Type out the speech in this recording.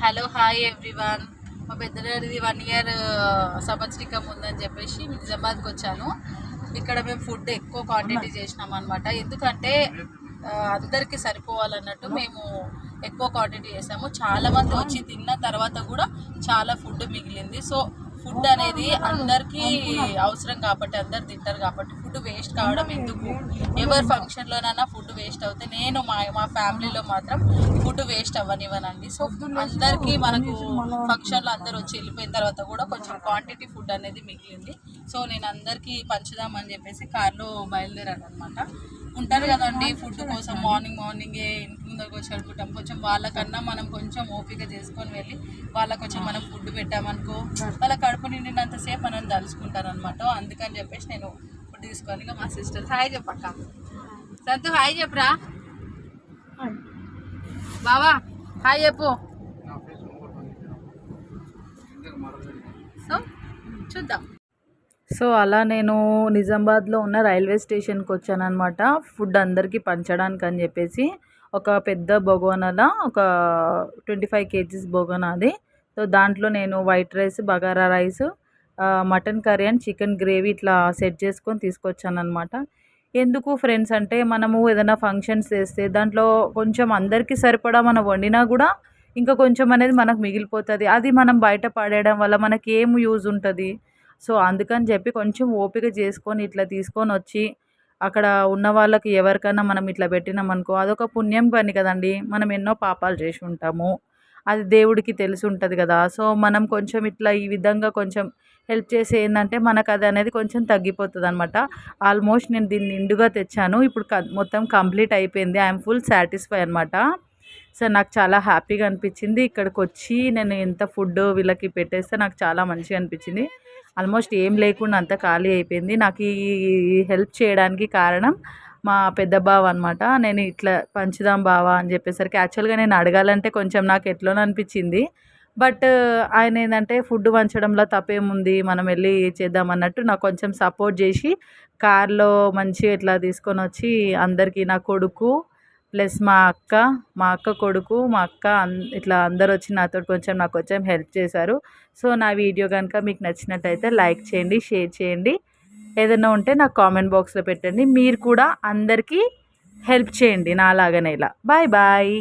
Hello hi everyone. మా పెద్దడాడిది 1 year సంవత్సరికం ఉందని చెప్పేసి నిజామాబాద్కి వచ్చాను. ఇక్కడ మేము ఫుడ్ ఎక్కువ క్వాంటిటీ చేసినాం అనమాట. ఎందుకంటే అందరికీ సరిపోవాలన్నట్టు మేము ఎక్కువ క్వాంటిటీ చేసాము. చాలామంది వచ్చి తిన్న తర్వాత కూడా చాలా ఫుడ్ మిగిలింది. సో ఫుడ్ అనేది అందరికీ అవసరం కాబట్టి అందరు తింటారు కాబట్టి ఫుడ్ వేస్ట్ కావడం ఎందుకు. ఎవరి ఫంక్షన్లోనైనా ఫుడ్ వేస్ట్ అవుతే నేను మా ఫ్యామిలీలో మాత్రం ఫుడ్ వేస్ట్ అవ్వనివ్వనండి. సో అందరికీ మనకు ఫంక్షన్లో అందరు వచ్చి వెళ్ళిపోయిన తర్వాత కూడా కొంచెం క్వాంటిటీ ఫుడ్ అనేది మిగిలింది. సో నేను అందరికీ పంచుదామని చెప్పేసి కార్లో బయలుదేరాను అనమాట. ఉంటారు కదండి ఫుడ్ కోసం మార్నింగే ఇంటి ముందరకు వచ్చి అడుగుతాం. కొంచెం వాళ్ళకన్నా మనం కొంచెం ఓపిక చేసుకొని వెళ్ళి వాళ్ళకి కొంచెం మనం ఫుడ్ పెట్టామనుకో వాళ్ళ కడుపు నిండినంతసేపు మనం తలుసుకుంటారు అనమాట. అందుకని చెప్పేసి నేను ఫుడ్ తీసుకొని మా సిస్టర్ హాయ్ చెప్పక్క. సంతు హాయ్ చెప్పరా. బావా హాయ్ చెప్పు. సో చూద్దాం. సో అలా నేను నిజామాబాద్లో ఉన్న రైల్వే స్టేషన్కి వచ్చాను అనమాట. ఫుడ్ అందరికీ పంచడానికి అని చెప్పేసి ఒక పెద్ద బొగోనలా ఒక 25 kgs బొగోనాది. సో దాంట్లో నేను white rice, bagara rice, mutton curry and chicken gravy ఇట్లా సెట్ చేసుకొని తీసుకొచ్చాను అనమాట. ఎందుకు ఫ్రెండ్స్ అంటే మనము ఏదైనా ఫంక్షన్స్ చేస్తే దాంట్లో కొంచెం అందరికీ సరిపడా మనం వండినా కూడా ఇంకా కొంచెం అనేది మనకు మిగిలిపోతుంది. అది మనం బయట పడేయడం వల్ల మనకి ఏం యూజ్ ఉంటుంది. సో అందుకని చెప్పి కొంచెం ఓపిక చేసుకొని ఇట్లా తీసుకొని వచ్చి అక్కడ ఉన్న వాళ్ళకి ఎవరికైనా మనం ఇట్లా పెట్టినామనుకో అదొక పుణ్యం పని కదండి. మనం ఎన్నో పాపాలు చేసి ఉంటాము, అది దేవుడికి తెలిసి ఉంటుంది కదా. సో మనం కొంచెం ఇట్లా ఈ విధంగా కొంచెం హెల్ప్ చేసి ఏంటంటే మనకు అది అనేది కొంచెం తగ్గిపోతుంది అనమాట. ఆల్మోస్ట్ నేను దీన్ని నిండుగా తెచ్చాను. ఇప్పుడు మొత్తం కంప్లీట్ అయిపోయింది. ఐఎమ్ ఫుల్ సాటిస్ఫై అనమాట. సో నాకు చాలా హ్యాపీగా అనిపించింది. ఇక్కడికి వచ్చి నేను ఎంత ఫుడ్ వీళ్ళకి పెట్టేస్తే నాకు చాలా మంచిగా అనిపించింది. ఆల్మోస్ట్ ఏం లేకుండా అంతా ఖాళీ అయిపోయింది. నాకు ఈ హెల్ప్ చేయడానికి కారణం మా పెద్ద బావ అనమాట. నేను ఇట్లా పంచుదాం బావా అని చెప్పేసరికి యాక్చువల్గా నేను అడగాలంటే కొంచెం నాకు ఎట్లోనో అనిపించింది. బట్ ఆయన ఏంటంటే ఫుడ్ పంచడంలో తప్పేముంది, మనం వెళ్ళి చేద్దాం అన్నట్టు నాకు కొంచెం సపోర్ట్ చేసి కార్లో మంచిగా ఇట్లా తీసుకొని వచ్చి అందరికీ నా కొడుకు ప్లస్ మా అక్క కొడుకు, మా అక్క ఇట్లా అందరు వచ్చి నాతో నాకు కొంచెం హెల్ప్ చేశారు. సో నా వీడియో కనుక మీకు నచ్చినట్టయితే లైక్ చేయండి, షేర్ చేయండి. ఏదైనా ఉంటే నాకు కామెంట్ బాక్స్లో పెట్టండి. మీరు కూడా అందరికీ హెల్ప్ చేయండి నాలాగనే ఇలా. Bye bye.